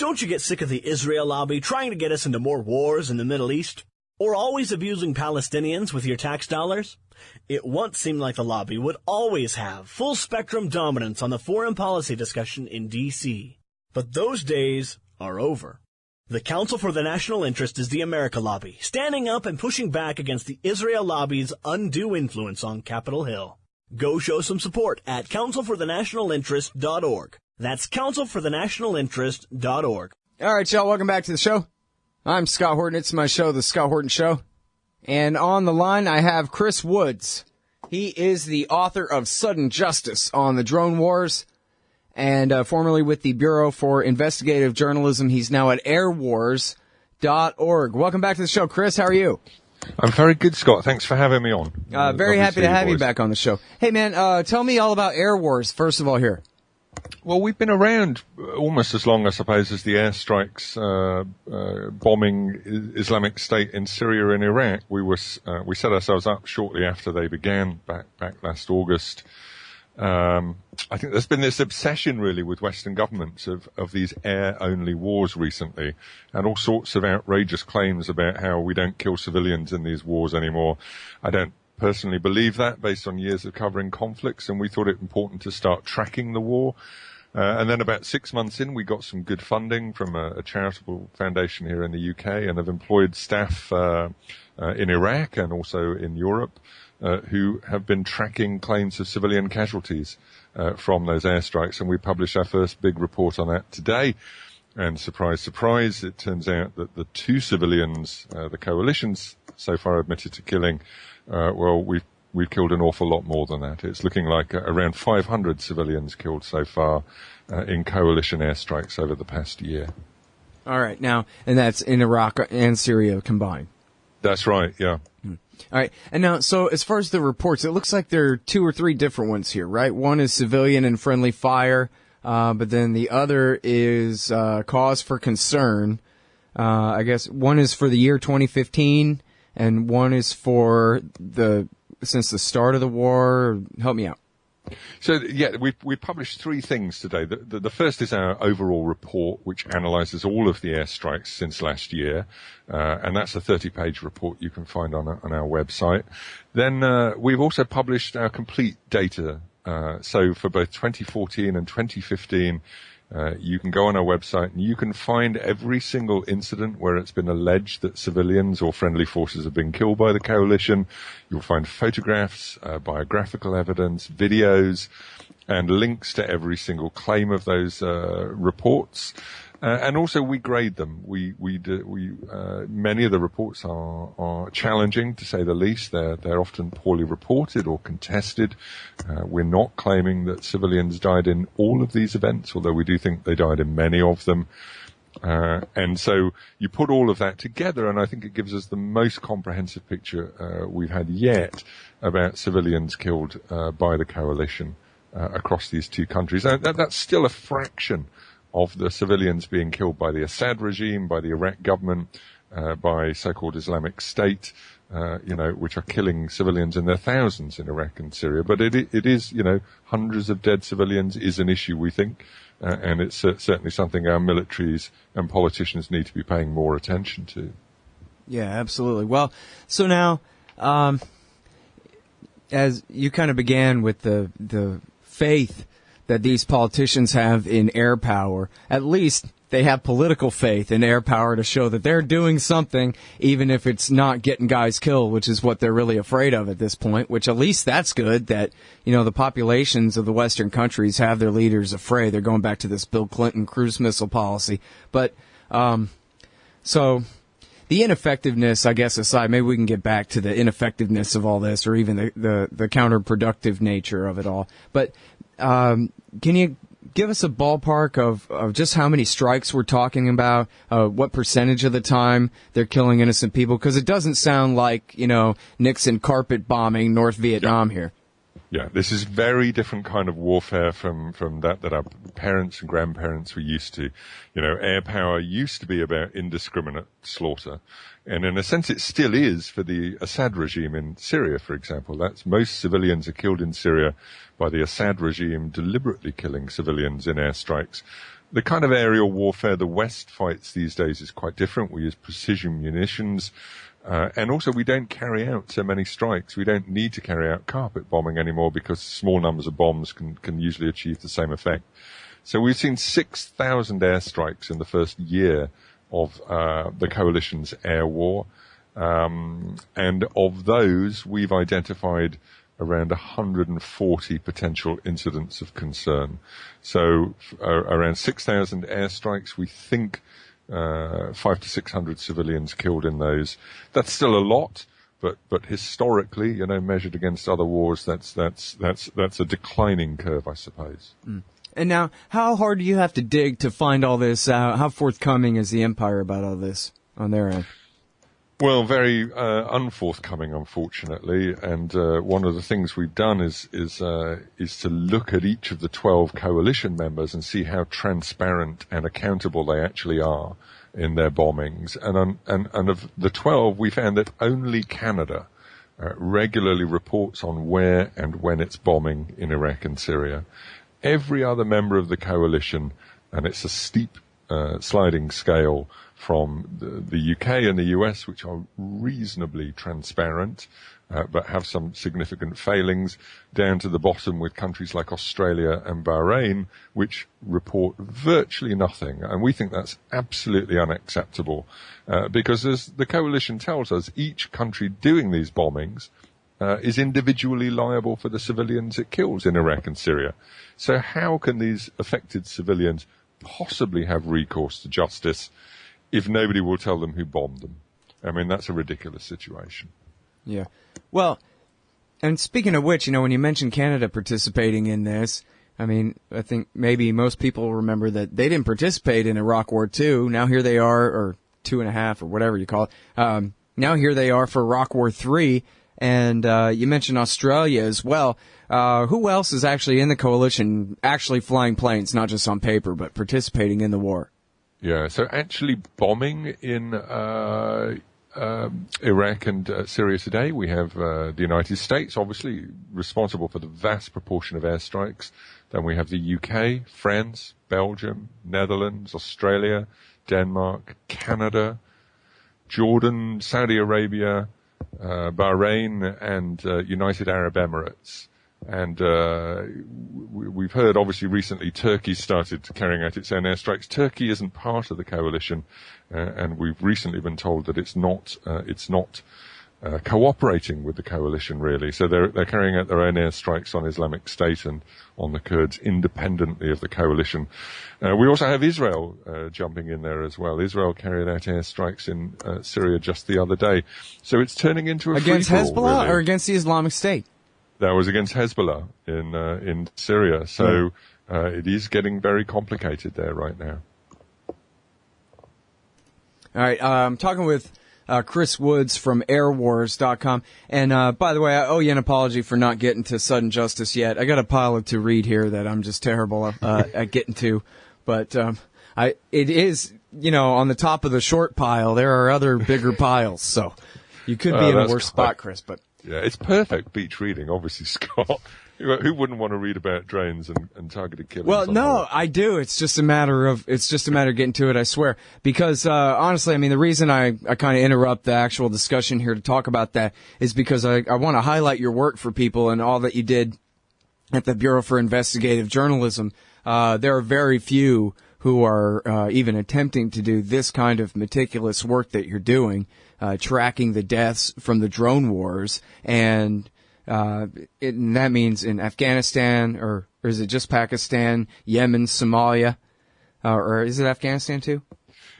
Don't you get sick of the Israel lobby trying to get us into more wars in the Middle East? Or always abusing Palestinians with your tax dollars? It once seemed like the lobby would always have full-spectrum dominance on the foreign policy discussion in D.C. But those days are over. The Council for the National Interest is the America lobby, standing up and pushing back against the Israel lobby's undue influence on Capitol Hill. Go show some support at councilforthenationalinterest.org. That's councilforthenationalinterest.org. All right, y'all, welcome back to the show. I'm Scott Horton. It's my show, The Scott Horton Show. And on the line, I have Chris Woods. He is the author of Sudden Justice on the Drone Wars, and formerly with the Bureau for Investigative Journalism. He's now at airwars.org. Welcome back to the show, Chris. How are you? I'm very good, Scott. Thanks for having me on. Very happy to have you back on the show. Hey, man, tell me all about Air Wars, first of all, here. Well, we've been around almost as long, I suppose, as the airstrikes bombing Islamic State in Syria and Iraq. We set ourselves up shortly after they began, back last August. I think there's been this obsession, really, with Western governments of these air-only wars recently, and all sorts of outrageous claims about how we don't kill civilians in these wars anymore. I don't personally believe that, based on years of covering conflicts, and we thought it important to start tracking the war. And then about 6 months in, we got some good funding from a charitable foundation here in the UK, and have employed staff in Iraq and also in Europe who have been tracking claims of civilian casualties from those airstrikes. And we published our first big report on that today. And surprise, surprise, it turns out that the 2 civilians the coalition's so far admitted to killing, we've killed an awful lot more than that. It's looking like around 500 civilians killed so far in coalition airstrikes over the past year. All right, now, and that's in Iraq and Syria combined. That's right, yeah. All right, and now, so as far as the reports, it looks like there are 2 or 3 different ones here, right? One is civilian and friendly fire, but then the other is cause for concern. I guess one is for the year 2015, and one is for since the start of the war. Help me out. So, yeah, we published 3 things today. The first is our overall report, which analyzes all of the airstrikes since last year, and that's a 30-page report you can find on our website. Then we've also published our complete data. So for both 2014 and 2015, you can go on our website and you can find every single incident where it's been alleged that civilians or friendly forces have been killed by the coalition. You'll find photographs, biographical evidence, videos, and links to every single claim of those reports. And also we grade them. Many of the reports are challenging, to say the least. They're often poorly reported or contested. We're not claiming that civilians died in all of these events, although we do think they died in many of them. And so you put all of that together, and I think it gives us the most comprehensive picture we've had yet about civilians killed by the coalition across these 2 countries. And that's still a fraction of the civilians being killed by the Assad regime, by the Iraq government, by so-called Islamic State, which are killing civilians in their thousands in Iraq and Syria. But it is, hundreds of dead civilians is an issue, we think, and it's certainly something our militaries and politicians need to be paying more attention to. Yeah, absolutely. Well, so now, as you kind of began with the faith that these politicians have in air power, at least they have political faith in air power to show that they're doing something, even if it's not getting guys killed, which is what they're really afraid of at this point, which at least that's good that, the populations of the Western countries have their leaders afraid. They're going back to this Bill Clinton cruise missile policy. But, so the ineffectiveness, I guess, aside, maybe we can get back to the ineffectiveness of all this, or even the counterproductive nature of it all. But, can you give us a ballpark of just how many strikes we're talking about, what percentage of the time they're killing innocent people? Because it doesn't sound like, Nixon carpet bombing North Vietnam here. Yeah, this is very different kind of warfare from that our parents and grandparents were used to. Air power used to be about indiscriminate slaughter. And in a sense, it still is for the Assad regime in Syria, for example. Most civilians are killed in Syria by the Assad regime deliberately killing civilians in airstrikes. The kind of aerial warfare the West fights these days is quite different. We use precision munitions. And also we don't carry out so many strikes. We don't need to carry out carpet bombing anymore because small numbers of bombs can usually achieve the same effect. So we've seen 6,000 airstrikes in the first year of the coalition's air war. And of those, we've identified around 140 potential incidents of concern. So around 6,000 airstrikes, we think 500 to 600 civilians killed in those. That's still a lot, but historically, measured against other wars, that's a declining curve, I suppose. Mm. And now, how hard do you have to dig to find all this out? How forthcoming is the Empire about all this on their end? Well, very unforthcoming, unfortunately. And one of the things we've done is to look at each of the 12 coalition members and see how transparent and accountable they actually are in their bombings. And of the 12, we found that only Canada regularly reports on where and when it's bombing in Iraq and Syria. Every other member of the coalition, and it's a steep sliding scale from the UK and the US, which are reasonably transparent, but have some significant failings, down to the bottom with countries like Australia and Bahrain, which report virtually nothing. And we think that's absolutely unacceptable, because as the coalition tells us, each country doing these bombings is individually liable for the civilians it kills in Iraq and Syria. So how can these affected civilians possibly have recourse to justice if nobody will tell them who bombed them? I mean, that's a ridiculous situation. Yeah. Well, and speaking of which, when you mentioned Canada participating in this, I mean, I think maybe most people remember that they didn't participate in Iraq War II. Now here they are, or 2.5, or whatever you call it. Now here they are for Iraq War III. And you mentioned Australia as well. Who else is actually in the coalition, actually flying planes, not just on paper, but participating in the war? Yeah, so actually bombing in Iraq and Syria today, we have the United States, obviously responsible for the vast proportion of airstrikes. Then we have the UK, France, Belgium, Netherlands, Australia, Denmark, Canada, Jordan, Saudi Arabia, Bahrain, and United Arab Emirates. And we've heard, obviously, recently Turkey started carrying out its own airstrikes. Turkey isn't part of the coalition, and we've recently been told that it's not cooperating with the coalition, really. So they're carrying out their own airstrikes on Islamic State and on the Kurds independently of the coalition. We also have Israel jumping in there as well. Israel carried out airstrikes in Syria just the other day. So it's turning into a against Hezbollah, really. Or against the Islamic State? That was against Hezbollah in Syria. So it is getting very complicated there right now. All right, I'm talking with Chris Woods from airwars.com. And by the way, I owe you an apology for not getting to sudden justice yet. I got a pile to read here that I'm just terrible at getting to. But it is, on the top of the short pile. There are other bigger piles. So you could be in a worse spot, Chris. But yeah, it's perfect beach reading, obviously, Scott. Who wouldn't want to read about drones and targeted killings? Well, no, I do. It's just a matter of getting to it, I swear. Because, honestly, I mean, the reason I kind of interrupt the actual discussion here to talk about that is because I want to highlight your work for people and all that you did at the Bureau for Investigative Journalism. There are very few who are even attempting to do this kind of meticulous work that you're doing, tracking the deaths from the drone wars. And and that means in Afghanistan, or is it just Pakistan, Yemen, Somalia, or is it Afghanistan too?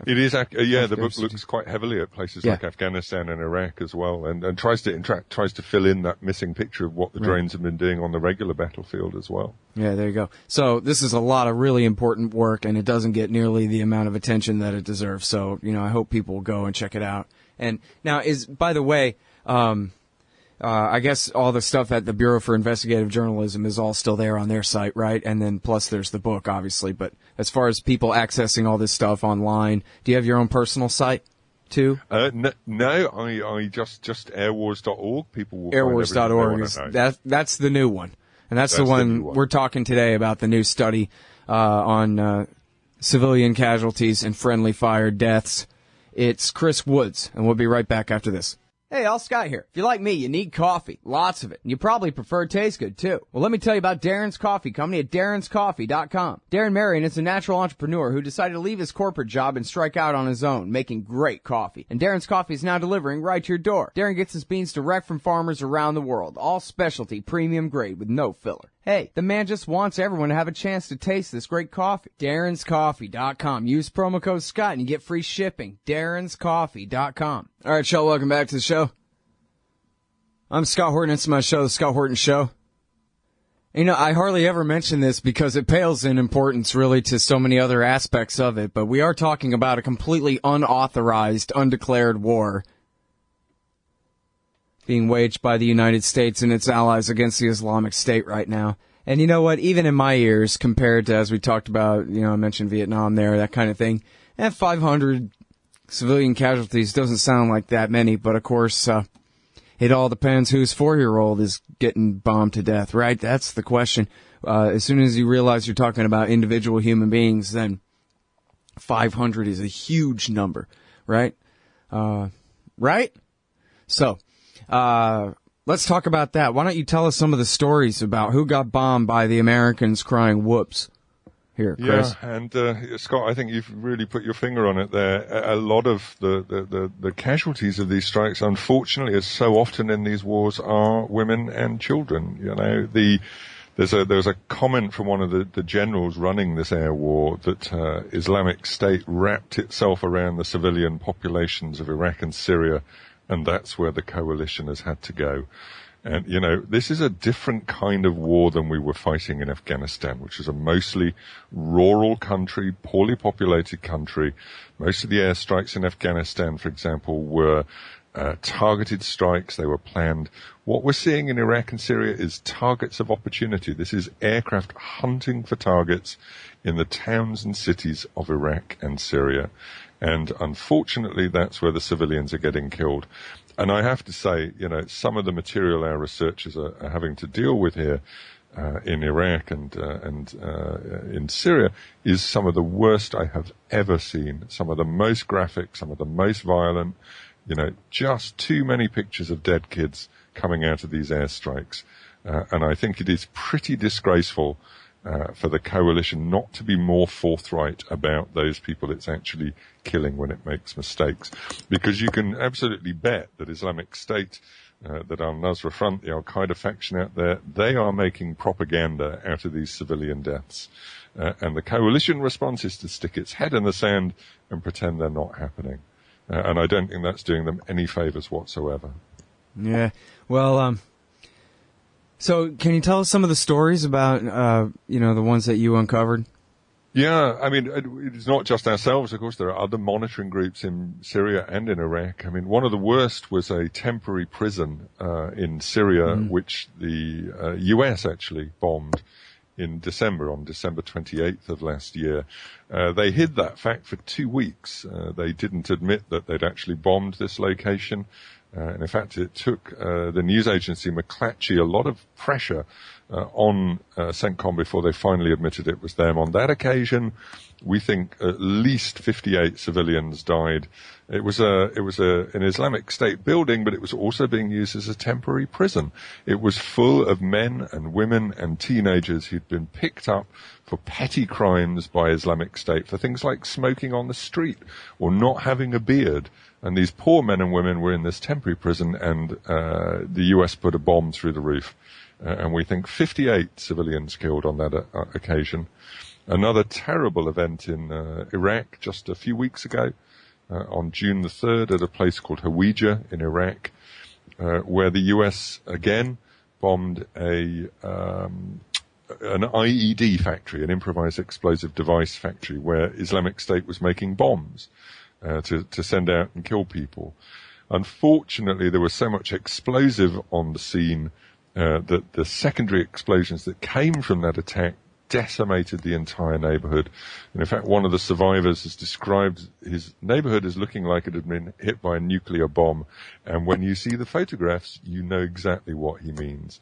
It is, the book looks quite heavily at places like Afghanistan and Iraq as well, and tries to fill in that missing picture of what the drones have been doing on the regular battlefield as well. Yeah, there you go. So this is a lot of really important work, and it doesn't get nearly the amount of attention that it deserves. So, I hope people will go and check it out. And now by the way, I guess all the stuff at the Bureau for Investigative Journalism is all still there on their site, right? And then plus there's the book, obviously. But as far as people accessing all this stuff online, do you have your own personal site too? No, I just airwars.org. People will airwars.org. That's the new one. And that's the one we're talking today about, the new study on civilian casualties and friendly fire deaths. It's Chris Woods, and we'll be right back after this. Hey, Al Scott here. If you're like me, you need coffee. Lots of it. And you probably prefer it tastes good, too. Well, let me tell you about Darren's Coffee Company at darrenscoffee.com. Darren Marion is a natural entrepreneur who decided to leave his corporate job and strike out on his own, making great coffee. And Darren's Coffee is now delivering right to your door. Darren gets his beans direct from farmers around the world. All specialty, premium grade with no filler. Hey, the man just wants everyone to have a chance to taste this great coffee. darrenscoffee.com. Use promo code Scott and you get free shipping. darrenscoffee.com. All right, y'all, welcome back to the show. I'm Scott Horton. It's my show, The Scott Horton Show. You know, I hardly ever mention this because it pales in importance really to so many other aspects of it, but we are talking about a completely unauthorized, undeclared war being waged by the United States and its allies against the Islamic State right now. And you know what? Even in my ears, compared to, as we talked about, you know, I mentioned Vietnam there, that kind of thing, 500 civilian casualties doesn't sound like that many, but of course, it all depends whose 4-year-old is getting bombed to death, right? That's the question. As soon as you realize you're talking about individual human beings, then 500 is a huge number, right? Right? So, let's talk about that. Why don't you tell us some of the stories about who got bombed by the Americans crying whoops? Here, Chris. Yeah, and Scott, I think you've really put your finger on it there. A lot of the casualties of these strikes, unfortunately, as so often in these wars, are women and children. You know, there's a comment from one of the generals running this air war that Islamic State wrapped itself around the civilian populations of Iraq and Syria, and that's where the coalition has had to go. And, you know, this is a different kind of war than we were fighting in Afghanistan, which is a mostly rural country, poorly populated country. Most of the airstrikes in Afghanistan, for example, were targeted strikes. They were planned. What we're seeing in Iraq and Syria is targets of opportunity. This is aircraft hunting for targets in the towns and cities of Iraq and Syria. And unfortunately, that's where the civilians are getting killed. And I have to say, you know, some of the material our researchers are having to deal with here in Iraq and in Syria is some of the worst I have ever seen. Some of the most graphic, some of the most violent. You know, just too many pictures of dead kids coming out of these airstrikes. And I think it is pretty disgraceful for the coalition not to be more forthright about those people it's actually killing when it makes mistakes. Because you can absolutely bet that Islamic State, that Al-Nusra Front, the Al-Qaeda faction out there, they are making propaganda out of these civilian deaths. And the coalition response is to stick its head in the sand and pretend they're not happening. And I don't think that's doing them any favors whatsoever. Yeah. Well, so can you tell us some of the stories about, you know, the ones that you uncovered? Yeah, I mean, it's not just ourselves. Of course, there are other monitoring groups in Syria and in Iraq. I mean, one of the worst was a temporary prison in Syria, which the U.S. actually bombed in December, on December 28th of last year. They hid that fact for 2 weeks. They didn't admit that they'd actually bombed this location. And in fact, it took the news agency McClatchy a lot of pressure on CENTCOM before they finally admitted it was them. On that occasion, we think at least 58 civilians died. It was an Islamic State building, but it was also being used as a temporary prison. It was full of men and women and teenagers who'd been picked up for petty crimes by Islamic State, for things like smoking on the street or not having a beard. And these poor men and women were in this temporary prison, and the U.S. put a bomb through the roof. And we think 58 civilians killed on that occasion. Another terrible event in Iraq just a few weeks ago, on June the 3rd, at a place called Hawija in Iraq, where the U.S. again bombed an IED factory, an improvised explosive device factory, where Islamic State was making bombs to send out and kill people. Unfortunately, there was so much explosive on the scene that the secondary explosions that came from that attack decimated the entire neighborhood. And in fact, one of the survivors has described his neighborhood as looking like it had been hit by a nuclear bomb. And when you see the photographs, you know exactly what he means.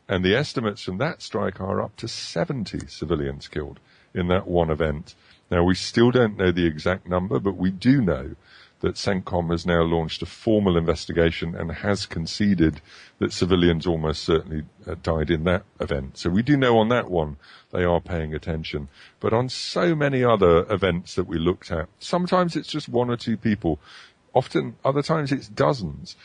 And the estimates from that strike are up to 70 civilians killed in that one event. Now, we still don't know the exact number, but we do know that CENTCOM has now launched a formal investigation and has conceded that civilians almost certainly died in that event. So we do know on that one they are paying attention. But on so many other events that we looked at, sometimes it's just one or two people. Often, other times it's dozens.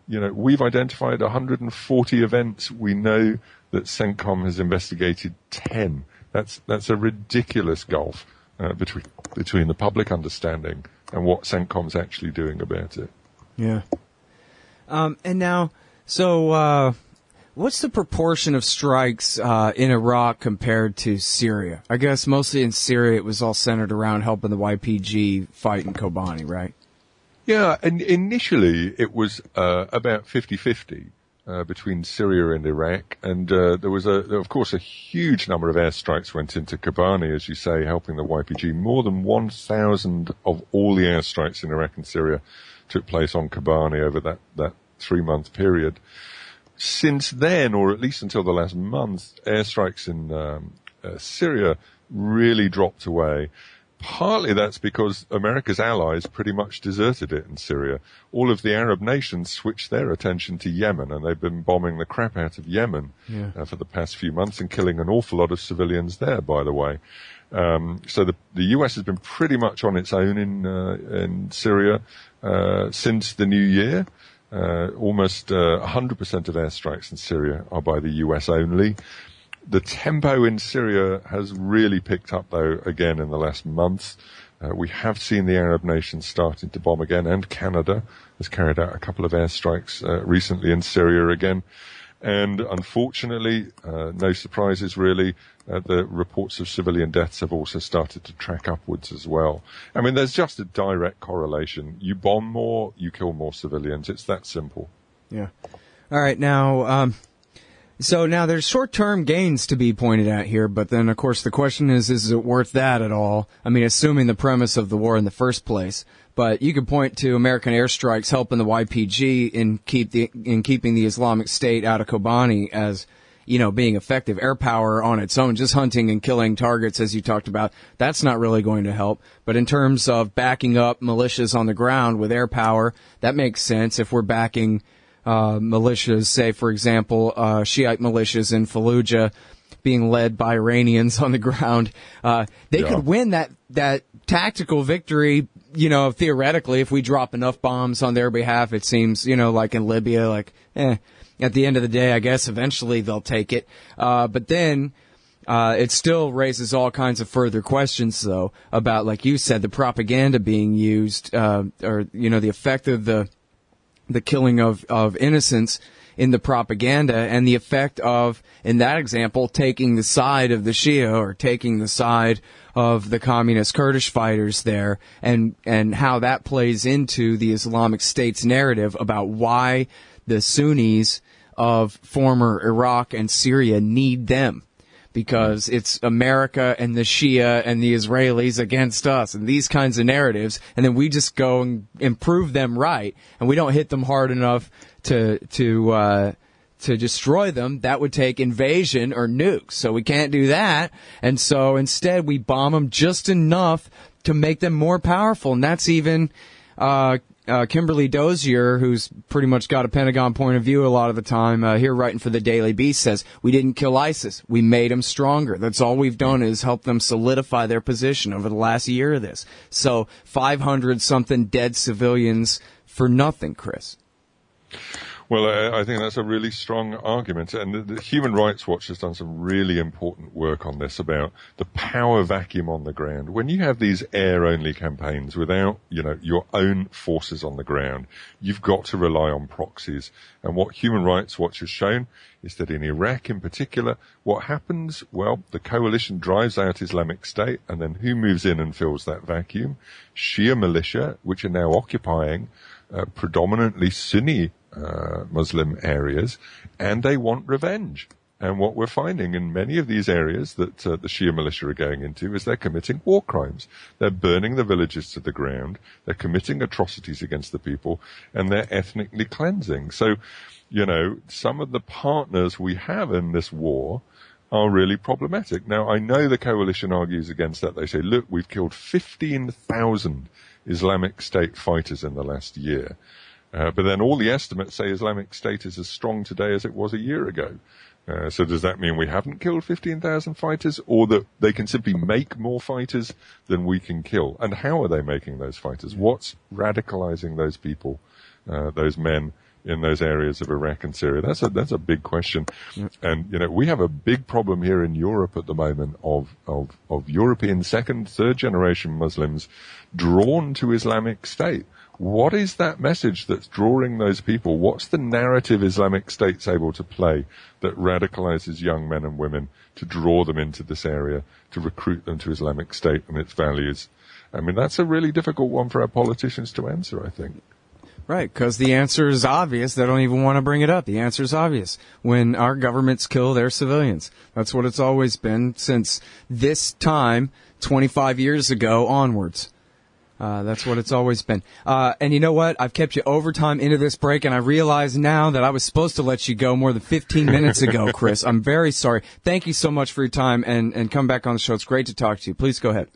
We've identified 140 events. We know that CENTCOM has investigated 10. That's a ridiculous gulf between the public understanding and what CENTCOM's actually doing about it. Yeah. And now, so what's the proportion of strikes in Iraq compared to Syria? I guess mostly in Syria it was all centered around helping the YPG fight in Kobani, right? Yeah, and initially it was about 50-50 between Syria and Iraq, and there was, of course, a huge number of airstrikes went into Kobani, as you say, helping the YPG. More than 1,000 of all the airstrikes in Iraq and Syria took place on Kobani over that 3-month period. Since then, or at least until the last month, airstrikes in Syria really dropped away. Partly that's because America's allies pretty much deserted it in Syria. All of the Arab nations switched their attention to Yemen, and they've been bombing the crap out of Yemen for the past few months and killing an awful lot of civilians there, by the way. So the US has been pretty much on its own in Syria since the new year. Almost 100% of airstrikes in Syria are by the US only. The tempo in Syria has really picked up, though, again in the last month. We have seen the Arab nations starting to bomb again, and Canada has carried out a couple of airstrikes recently in Syria again. And unfortunately, no surprises really, the reports of civilian deaths have also started to track upwards as well. I mean, there's just a direct correlation. You bomb more, you kill more civilians. It's that simple. Yeah. All right, now... So now there's short-term gains to be pointed at here, but then, of course, the question is it worth that at all? I mean, assuming the premise of the war in the first place. But you could point to American airstrikes helping the YPG in keeping the Islamic State out of Kobani as, being effective. Air power on its own, just hunting and killing targets, as you talked about, that's not really going to help. But in terms of backing up militias on the ground with air power, that makes sense if we're backing militias, say, for example, Shiite militias in Fallujah being led by Iranians on the ground. They could win that tactical victory, theoretically, if we drop enough bombs on their behalf. It seems, like in Libya, at the end of the day, I guess eventually they'll take it. But then it still raises all kinds of further questions, though, about, like you said, the propaganda being used, or, the effect of the killing of innocents in the propaganda, and the effect of, in that example, taking the side of the Shia or taking the side of the communist Kurdish fighters there, and how that plays into the Islamic State's narrative about why the Sunnis of former Iraq and Syria need them. Because it's America and the Shia and the Israelis against us, and these kinds of narratives, and then we just go and prove them right, and we don't hit them hard enough to destroy them. That would take invasion or nukes, so we can't do that. And so instead, we bomb them just enough to make them more powerful, and that's even Kimberly Dozier, who's pretty much got a Pentagon point of view a lot of the time, here writing for the Daily Beast, says, we didn't kill ISIS. We made them stronger. That's all we've done is help them solidify their position over the last year of this. So 500-something dead civilians for nothing, Chris. Well, I think that's a really strong argument. And the Human Rights Watch has done some really important work on this about the power vacuum on the ground. When you have these air-only campaigns without, your own forces on the ground, you've got to rely on proxies. And what Human Rights Watch has shown is that in Iraq in particular, what happens? Well, the coalition drives out Islamic State, and then who moves in and fills that vacuum? Shia militia, which are now occupying predominantly Sunni Muslim areas, and they want revenge. And what we're finding in many of these areas that the Shia militia are going into is they're committing war crimes. They're burning the villages to the ground. They're committing atrocities against the people, and they're ethnically cleansing. So, some of the partners we have in this war are really problematic. Now, I know the coalition argues against that. They say, look, we've killed 15,000 Islamic State fighters in the last year. But then all the estimates say Islamic State is as strong today as it was a year ago. So does that mean we haven't killed 15,000 fighters, or that they can simply make more fighters than we can kill? And how are they making those fighters? What's radicalizing those people, those men in those areas of Iraq and Syria? That's a big question. And, we have a big problem here in Europe at the moment of European second, third generation Muslims drawn to Islamic State. What is that message that's drawing those people? What's the narrative Islamic State's able to play that radicalizes young men and women to draw them into this area, to recruit them to Islamic State and its values? I mean, that's a really difficult one for our politicians to answer, I think. Right, because the answer is obvious. They don't even want to bring it up. The answer is obvious. When our governments kill their civilians. That's what it's always been since this time, 25 years ago onwards. That's what it's always been. And you know what? I've kept you overtime into this break, and I realize now that I was supposed to let you go more than 15 minutes ago, Chris. I'm very sorry. Thank you so much for your time and come back on the show. It's great to talk to you. Please go ahead.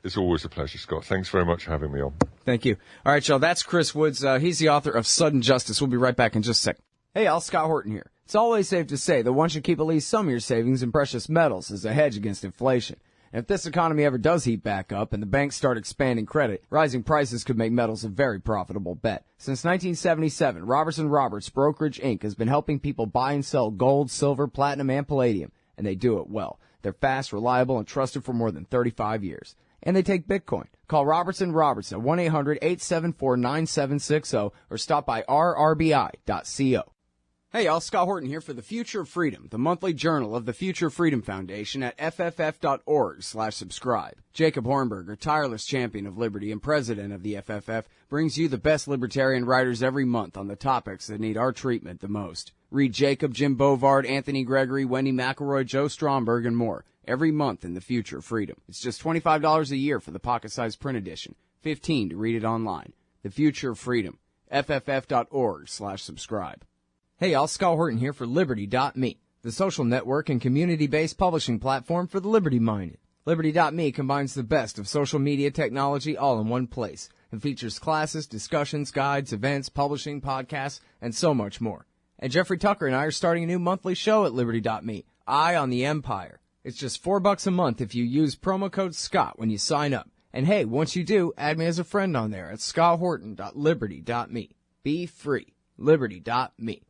It's always a pleasure, Scott. Thanks very much for having me on. Thank you. All right, y'all. That's Chris Woods. He's the author of Sudden Justice. We'll be right back in just a second. Hey, y'all. Scott Horton here. It's always safe to say that one should keep at least some of your savings in precious metals as a hedge against inflation. And if this economy ever does heat back up and the banks start expanding credit, rising prices could make metals a very profitable bet. Since 1977, Robertson Roberts Brokerage Inc. has been helping people buy and sell gold, silver, platinum, and palladium, and they do it well. They're fast, reliable, and trusted for more than 35 years. And they take Bitcoin. Call Robertson Roberts at 1-800-874-9760 or stop by rrbi.co. Hey y'all, Scott Horton here for The Future of Freedom, the monthly journal of the Future of Freedom Foundation at fff.org/subscribe. Jacob Hornberger, tireless champion of liberty and president of the FFF, brings you the best libertarian writers every month on the topics that need our treatment the most. Read Jacob, Jim Bovard, Anthony Gregory, Wendy McElroy, Joe Stromberg, and more every month in The Future of Freedom. It's just $25 a year for the pocket-sized print edition, $15 to read it online. The Future of Freedom, fff.org/subscribe. Hey y'all, Scott Horton here for Liberty.me, the social network and community-based publishing platform for the liberty-minded. Liberty.me combines the best of social media technology all in one place and features classes, discussions, guides, events, publishing, podcasts, and so much more. And Jeffrey Tucker and I are starting a new monthly show at Liberty.me, Eye on the Empire. It's just $4 a month if you use promo code SCOTT when you sign up. And hey, once you do, add me as a friend on there at scotthorton.liberty.me. Be free. Liberty.me.